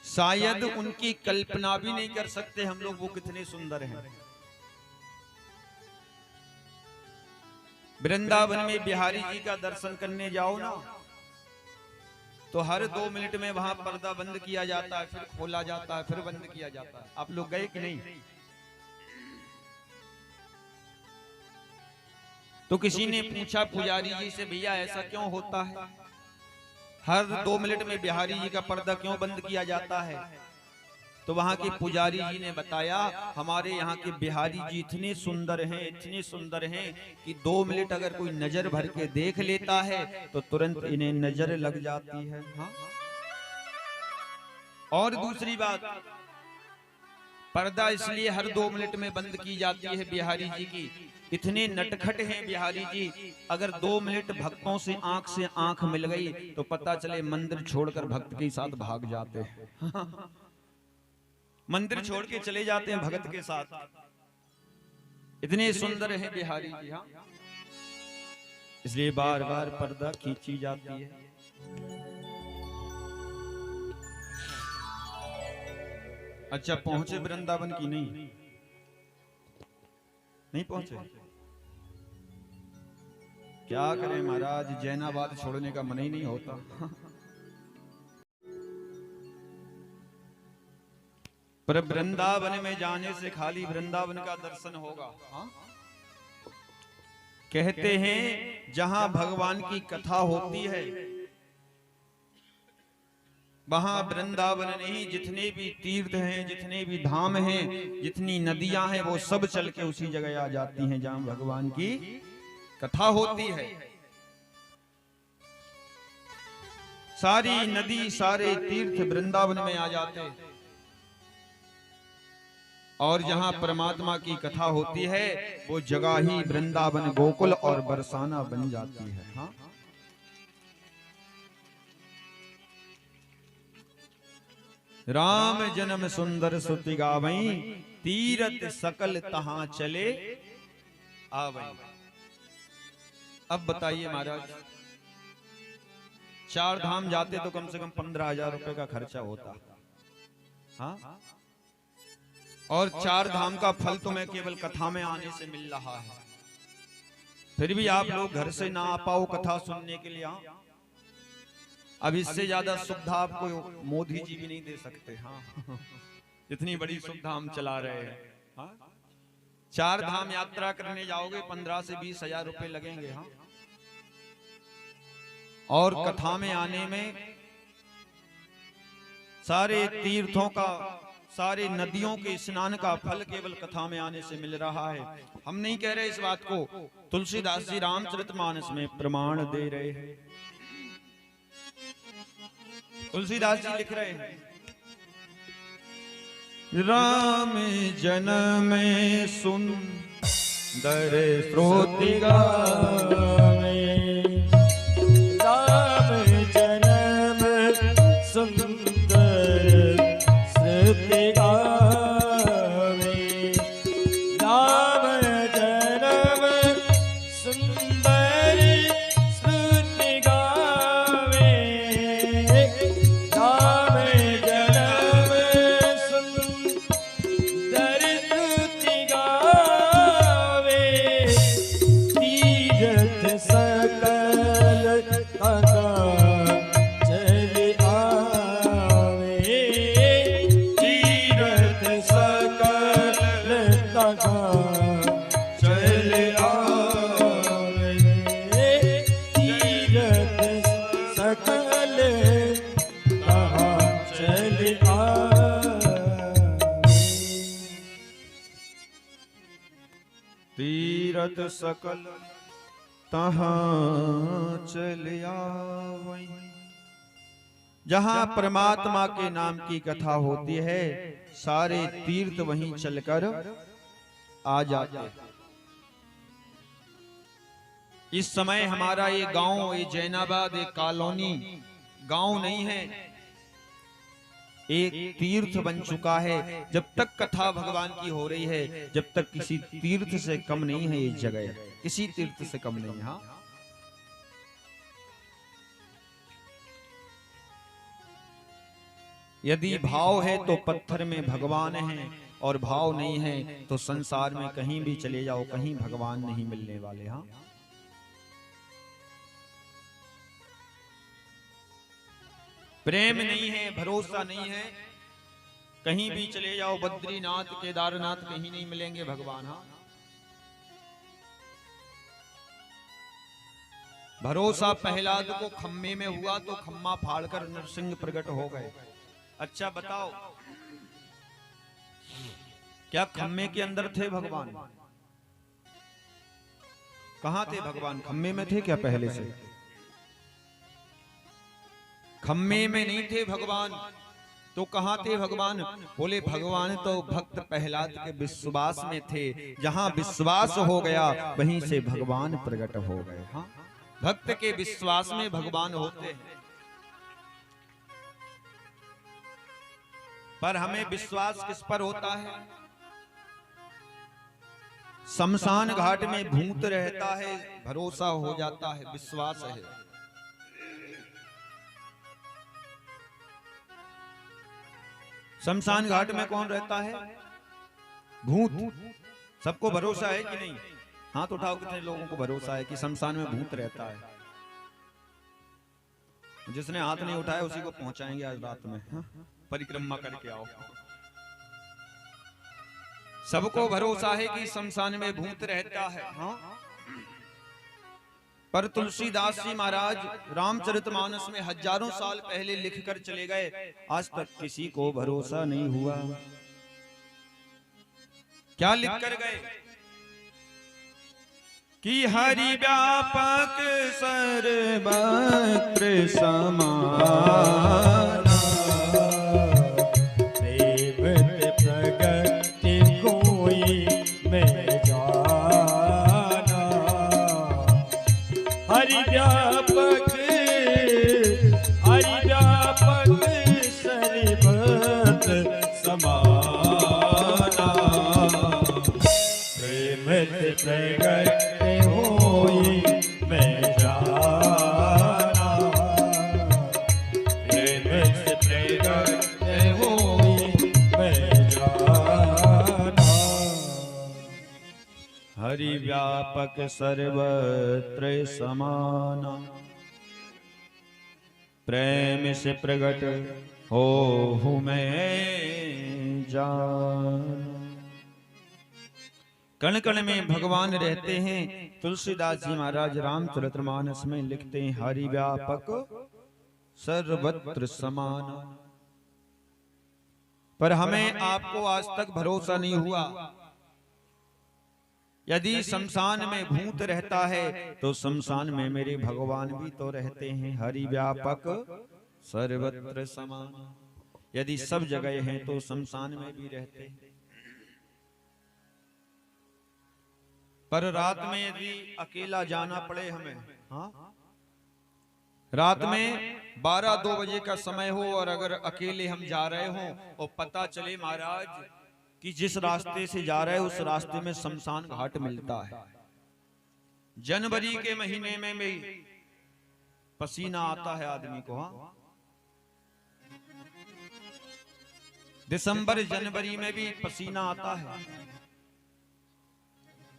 शायद उनकी कल्पना भी नहीं कर सकते हम लोग, वो कितने सुंदर हैं। वृंदावन में बिहारी जी का दर्शन करने जाओ ना, तो हर 2 मिनट में वहां पर्दा बंद किया जाता है, फिर खोला जाता है, फिर बंद किया जाता है। आप लोग गए कि नहीं? तो किसी ने पूछा पुजारी जी से, भैया ऐसा क्यों होता है, हर 2 मिनट में बिहारी जी का पर्दा क्यों बंद किया जाता है? तो वहां के पुजारी जी ने बताया, हमारे यहाँ के बिहारी जी इतने सुंदर हैं, इतने सुंदर हैं कि 2 मिनट अगर कोई नजर भर के देख लेता है तो तुरंत इन्हें नजर लग जाती है। हाँ? और दूसरी बात, पर्दा इसलिए हर 2 मिनट में बंद की जाती है बिहारी जी की, इतने नटखट हैं बिहारी जी, अगर 2 मिनट भक्तों से आंख मिल गई तो पता चले मंदिर छोड़कर भक्त के साथ भाग जाते हैं। मंदिर छोड़ के चले जाते हैं भगत के साथ, इतने सुंदर हैं बिहारी जी। हाँ, इसलिए बार बार पर्दा खींची जाती है। अच्छा, पहुंचे वृंदावन की? नहीं पहुंचे। क्या करें महाराज, जैनाबाद छोड़ने का मन ही नहीं होता। पर वृंदावन में जाने से खाली वृंदावन का दर्शन होगा। हाँ? कहते हैं जहां भगवान की कथा होती है वहां वृंदावन नहीं, जितने भी तीर्थ हैं, जितने भी धाम हैं, जितनी नदियां हैं, वो सब चल के उसी जगह आ जाती हैं जहां भगवान की कथा होती है। सारी नदी, सारे तीर्थ वृंदावन में आ जाते हैं और जहां परमात्मा की कथा होती है वो जगह ही वृंदावन, गोकुल और बरसाना बन जाती है। हाँ? राम जन्म सुंदर सुति गावई, तीरथ सकल तहां चले आवई। अब बताइए महाराज, 4 धाम जाते तो कम से कम 15,000 रुपए का खर्चा होता। हाँ? और 4 धाम का फल तुम्हें केवल कथा में आने से मिल रहा है, फिर भी आप लोग घर से ना आ पाओ कथा सुनने के लिए। अब इससे ज्यादा सुविधा आपको मोदी जी भी नहीं दे सकते। हाँ, इतनी बड़ी सुविधा हम चला रहे हैं। हाँ? 4 धाम यात्रा करने जाओगे 15 से 20,000 रुपए लगेंगे। हाँ? और कथा में आने में सारे तीर्थों का, सारे नदियों के स्नान का फल केवल कथा में आने से मिल रहा है। हम नहीं कह रहे इस बात को, तुलसीदास जी रामचरितमानस में प्रमाण दे रहे हैं। तुलसीदास जी लिख रहे हैं, राम जन्म सुंदर श्रोति गावे, राम जन्म सुंदर श्रुति गावे, राम जन्म सुंदर श्रुति गावे, राम जन्म सुंदर श्रुति गावे, तीरथ सकल तका चल आवे, तीरथ सकल तका चल आवे, तीरथ सकल तका चल आवे। तीर्थ तीरथ सकल तहाँ चल आवै। जहां परमात्मा के नाम की कथा होती है सारे तीर्थ वहीं चलकर आ जाते हैं। इस समय हमारा ये गांव, ये जैनाबाद, एक कॉलोनी गांव नहीं है, एक तीर्थ बन चुका है। जब तक कथा भगवान की हो रही है, जब तक किसी तीर्थ से कम नहीं है ये जगह, किसी तीर्थ से कम नहीं है। हाँ, यदि भाव है तो पत्थर में भगवान है, और भाव नहीं है तो संसार में कहीं भी चले जाओ, कहीं भगवान नहीं मिलने वाले। हाँ, प्रेम नहीं है, भरोसा नहीं है, कहीं भी चले जाओ, बद्रीनाथ केदारनाथ, कहीं नहीं मिलेंगे भगवान। हाँ, भरोसा प्रहलाद को खम्मे में हुआ तो खम्मा फाड़कर नरसिंह प्रकट हो गए। अच्छा बताओ, क्या खम्मे के अंदर थे भगवान? कहां थे भगवान? खम्मे में थे क्या पहले से? खम्मे में नहीं थे भगवान, तो कहां थे भगवान? बोले भगवान तो भक्त प्रहलाद के विश्वास में थे। जहां विश्वास हो गया वहीं से भगवान प्रकट हो गए। हाँ, भक्त के विश्वास में भगवान होते हैं। पर हमें विश्वास किस पर होता है? शमशान घाट में भूत रहता है, भरोसा हो जाता है, विश्वास है। शमशान घाट में कौन रहता है? भूत। सबको भरोसा है कि नहीं? हाथ उठाओ, कितने लोगों को भरोसा है कि शमशान में भूत रहता है? जिसने हाथ नहीं उठाया उसी को पहुंचाएंगे आज रात में। हाँ? परिक्रमा करके आओ। सबको भरोसा है कि शमशान में भूत रहता है। हाँ? पर तुलसीदास जी महाराज रामचरितमानस में हजारों साल पहले लिखकर चले गए, आज तक किसी को भरोसा नहीं हुआ। क्या लिखकर गए? कि हरि व्यापक सर्वत्र समान, देवत प्रगति कोई में जाना। हरि व्यापक सर्वत्र समाना, प्रेम प्रगट होई में जाना, प्रेम से प्रगट होई में जाना। हरि व्यापक सर्वत्र समाना, प्रेम से प्रगट हो मैं जान। कण कण में भगवान रहते हैं। तुलसीदास जी महाराज रामचरितमानस में लिखते हैं, हरि व्यापक सर्वत्र समान। पर हमें आपको आज तक भरोसा नहीं हुआ। यदि शमशान में भूत रहता है तो शमशान में मेरे भगवान भी तो रहते हैं। हरि व्यापक सर्वत्र समान, यदि सब जगह हैं तो शमशान में भी रहते हैं। पर रात में यदि अकेला जाना पड़े हमें, हाँ, रात में 12-2 बजे का समय हो और अगर अकेले हम जा रहे हो और पता चले महाराज कि जिस रास्ते से जा रहे हैं उस रास्ते में शमशान घाट मिलता है। जनवरी के महीने में भी पसीना आता है आदमी को। हाँ, दिसंबर जनवरी में भी पसीना आता है।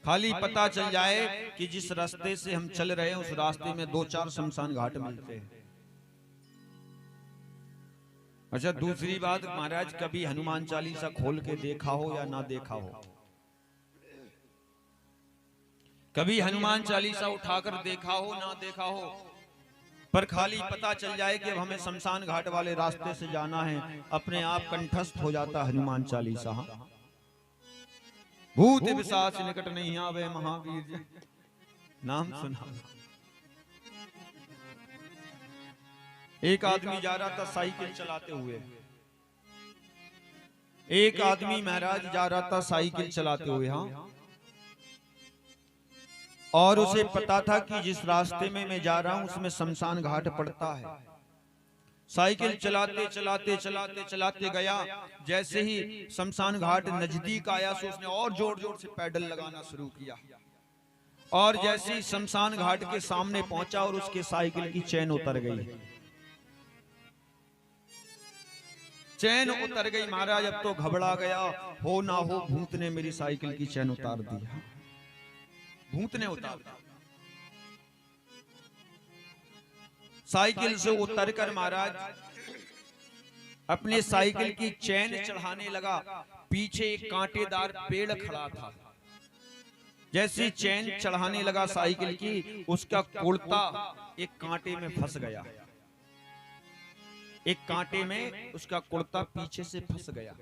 खाली पता चल जाए कि जिस रास्ते से हम चल रहे हैं उस रास्ते में 2-4 शमशान घाट मिलते हैं। अच्छा, दूसरी बात महाराज, कभी हनुमान चालीसा खोल के देखा हो या ना देखा हो? कभी हनुमान चालीसा उठाकर देखा हो ना देखा हो, पर खाली पता चल जाए कि अब हमें शमशान घाट वाले रास्ते से जाना है, अपने आप कंठस्थ हो जाता हनुमान चालीसा। भूत पिशाच निकट नहीं आवे महावीर जय नाम सुना। एक आदमी जा रहा था साइकिल चलाते हुए, एक आदमी महाराज जा रहा था साइकिल चलाते हुए, हाँ, और उसे पता था कि जिस रास्ते में मैं जा रहा हूं उसमें शमशान घाट पड़ता है। साइकिल चलाते चलाते चलाते चलाते गया, जैसे ही शमशान घाट नजदीक आया तो उसने और जोर जोर से पैडल लगाना शुरू किया, और जैसे ही शमशान घाट के सामने पहुंचा और उसके साइकिल की चैन उतर गई, चैन उतर गई महाराज। अब तो घबरा गया, हो ना हो भूत ने मेरी साइकिल की चैन उतार दी, भूत ने उतार दी। साइकिल से उतरकर महाराज अपने साइकिल की चैन चढ़ाने लगा। पीछे एक कांटेदार पेड़ खड़ा था, जैसे चैन चढ़ाने लगा साइकिल की, उसका कुर्ता एक कांटे में फंस गया, एक कांटे में उसका कुर्ता पीछे से फंस गया।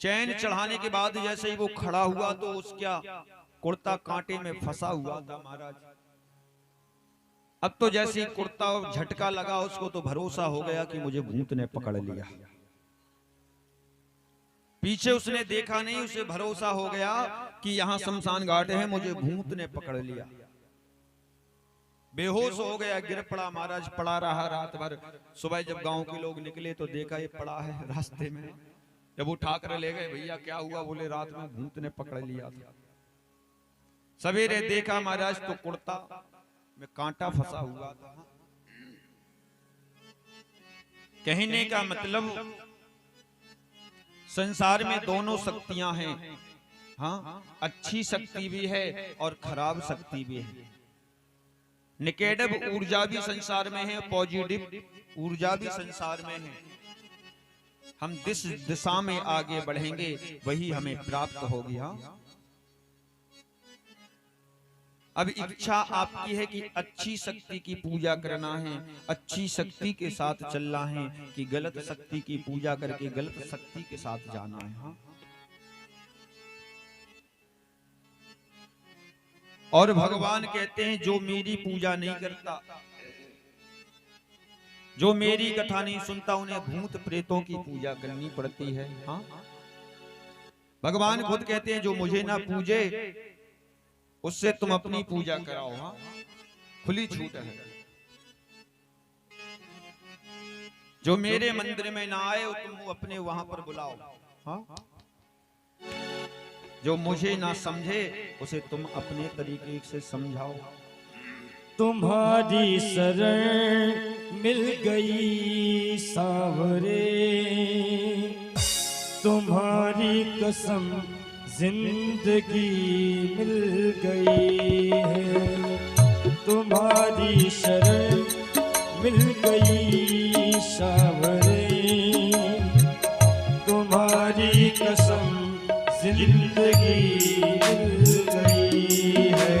चैन चढ़ाने के बाद जैसे ही वो खड़ा हुआ तो उसका कुर्ता कांटे में फंसा हुआ था महाराज। अब तो जैसे ही कुर्ता झटका लगा उसको तो भरोसा हो गया कि मुझे भूत ने पकड़ लिया। पीछे उसने देखा नहीं, उसे भरोसा हो गया कि यहाँ शमशान घाट है, मुझे भूत ने पकड़ लिया। बेहोश हो गया, गिर पड़ा महाराज, पड़ा रहा रात भर। सुबह जब गांव के लोग निकले तो देखा ये पड़ा है रास्ते में। जब उठा कर ले गए, भैया क्या हुआ? बोले रात में भूत ने पकड़ लिया था। सवेरे देखा महाराज तो कुर्ता में कांटा फंसा हुआ था। कहने का मतलब संसार में दोनों शक्तियां हैं, हाँ, अच्छी शक्ति भी है और खराब शक्ति भी है। निगेटिव ऊर्जा भी संसार में है, पॉजिटिव ऊर्जा भी संसार में है। हम जिस दिशा में आगे बढ़ेंगे वही हमें प्राप्त होगी। हाँ, अब इच्छा आपकी है कि अच्छी शक्ति की पूजा करना है, अच्छी शक्ति के साथ चलना है, कि गलत शक्ति की पूजा करके गलत शक्ति के साथ जाना है। हाँ, और भगवान कहते हैं जो मेरी पूजा नहीं करता, जो मेरी कथा नहीं सुनता, उन्हें भूत प्रेतों की पूजा करनी पड़ती है। हाँ, भगवान खुद कहते हैं जो मुझे ना पूजे उससे तुम अपनी पूजा कराओ। हाँ, खुली छूट है। जो मेरे मंदिर में ना आए तुम अपने वहां पर बुलाओ। हाँ, जो मुझे ना समझे उसे तुम अपने तरीके से समझाओ। तुम्हारी शरण मिल गई सावरे, तुम्हारी कसम जिंदगी मिल गई है। तुम्हारी शरण मिल गई सावरे, तुम्हारी कसम जिंदगी मिल गई है।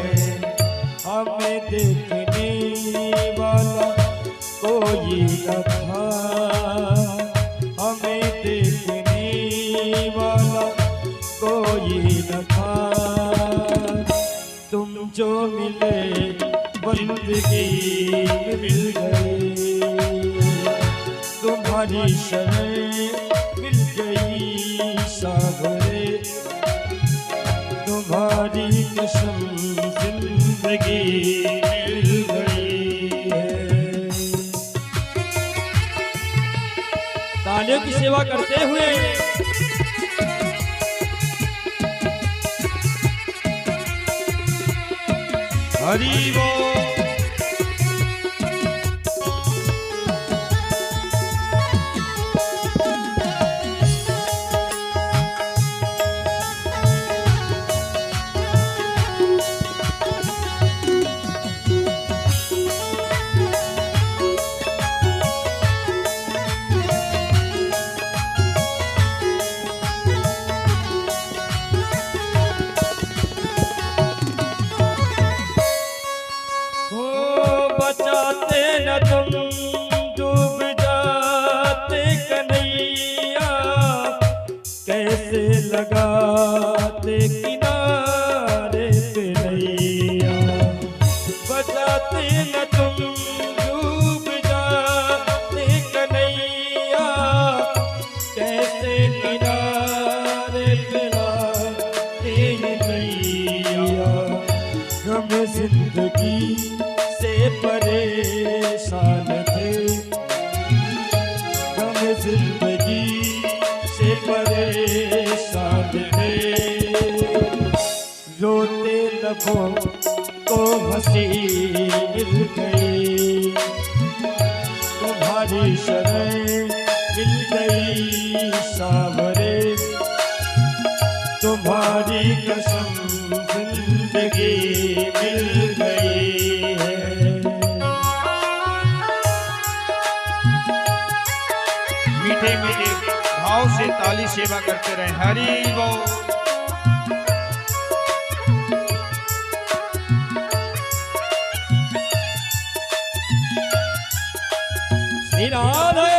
हमें देखने वाला कोई न था, हमें देखने वाला कोई न था। तुम जो मिले बंदगी मिल गई, तुम्हारी शरण मिल गई सावरे, तुम्हारी कसम जिंदगी मिल गई है। तालियों की सेवा करते हुए हरि बोल। बचाते न तुम डूब जाते कन्हैया, कैसे लगा लबों को हंसी मिल गई, तुम्हारी शरण मिल गई सावरे, तुम्हारी कसम जिंदगी मिल गई है। मीठे मीठे भाव से ताली सेवा करते रहे। हरि बोल। श्री राधे।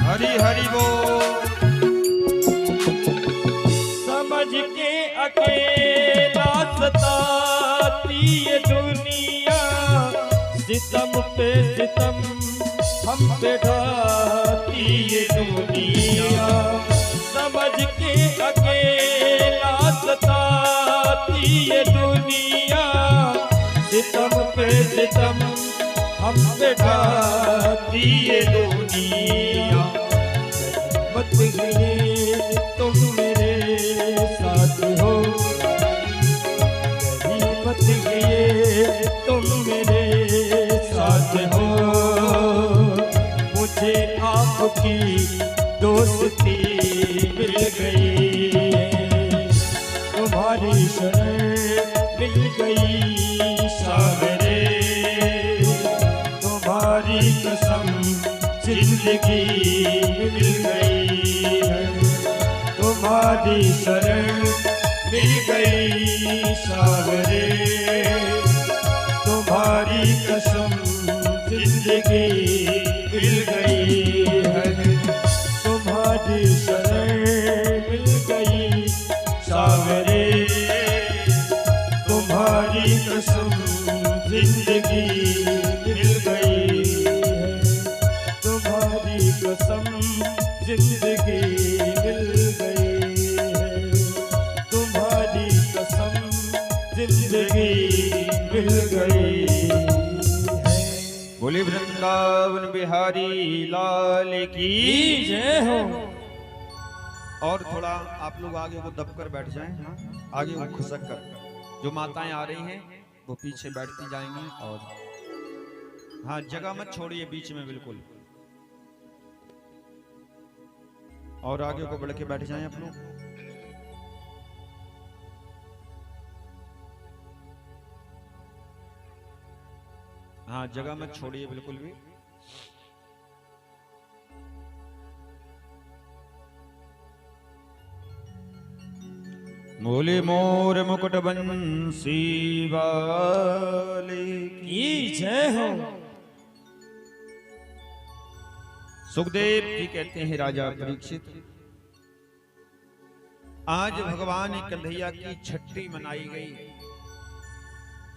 हरि हरि बोल। समझ के अकेला सताती ये दुनिया, सितम पे सितम हम पे ढाती ये दुनिया, समझ के अकेला सताती ये दुनिया, सितम पे सितम हम पे ढाती ये दुनिया। मत गए तुम मेरे साथ हो, कहीं मत गए तुम मेरे साथ हो, मुझे आपकी दोस्ती मिल गई, तुम्हारी शरण मिल गई सावरे, तुम्हारी कसम जिंदगी मिल गई है, तुम्हारी शरण मिल गई सावरे, तुम्हारी कसम जिंदगी मिल गई है, तुम्हारी शरण मिल गई सावरे, तुम्हारी कसम जिंदगी मिल गई है, तुम्हारी कसम जिंदगी मिल गई है, तुम्हारी कसम जिंदगी मिल गई है। बोले वृंदावन बिहारी लाल की जय हो। और थोड़ा आप लोग आगे को दबकर बैठ जाएं। हाँ? आगे को खुसक कर। जो माताएं आ रही हैं वो पीछे बैठती जाएंगी। और हाँ, जगह मत छोड़िए बीच में बिल्कुल। और आगे को बढ़ के बैठ जाएं आप लोग। हाँ, जगह मत छोड़िए बिल्कुल भी। बोले मोर मुकुट बंसी वाले की जय हो। सुखदेव जी कहते हैं राजा परीक्षित, आज भगवान कन्हैया की छठी मनाई गई।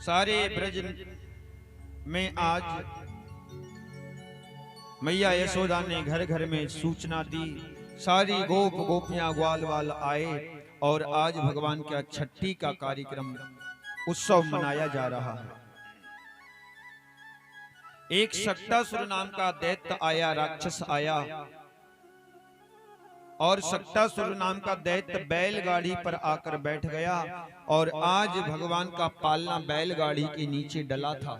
सारे ब्रज में आज मैया यशोदा ने घर घर में सूचना दी। सारी गोप गोपियां ग्वाल वाल आए और आज भगवान का छठी का कार्यक्रम उत्सव मनाया जा रहा है। एक सक्टासुर नाम का दैत्य आया, राक्षस आया, और सक्टासुर नाम का दैत्य बैलगाड़ी पर आकर बैठ गया और आज भगवान का पालना बैलगाड़ी के नीचे डला था।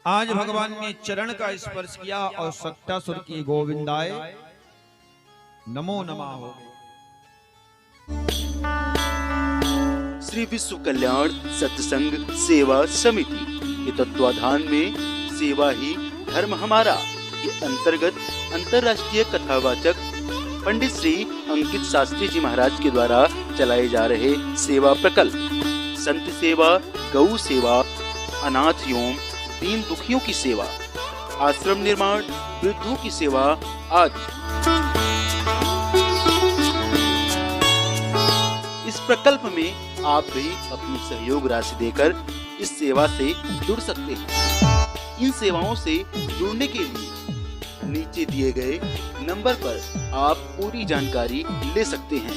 आज भगवान ने चरण का स्पर्श किया और सक्टासुर की गोविंदाय नमो नमः हो गई। श्री विश्व कल्याण सत्संग सेवा समिति के तत्वाधान में सेवा ही धर्म हमारा के अंतर्गत अंतर्राष्ट्रीय कथावाचक पंडित श्री अंकित शास्त्री जी महाराज के द्वारा चलाए जा रहे सेवा प्रकल्प संत सेवा, गौ सेवा, अनाथ एवं दीन दुखियों की सेवा, आश्रम निर्माण, वृद्धों की सेवा आदि। इस प्रकल्प में आप भी अपनी सहयोग राशि देकर इस सेवा से जुड़ सकते हैं। इन सेवाओं से जुड़ने के लिए नीचे दिए गए नंबर पर आप पूरी जानकारी ले सकते हैं।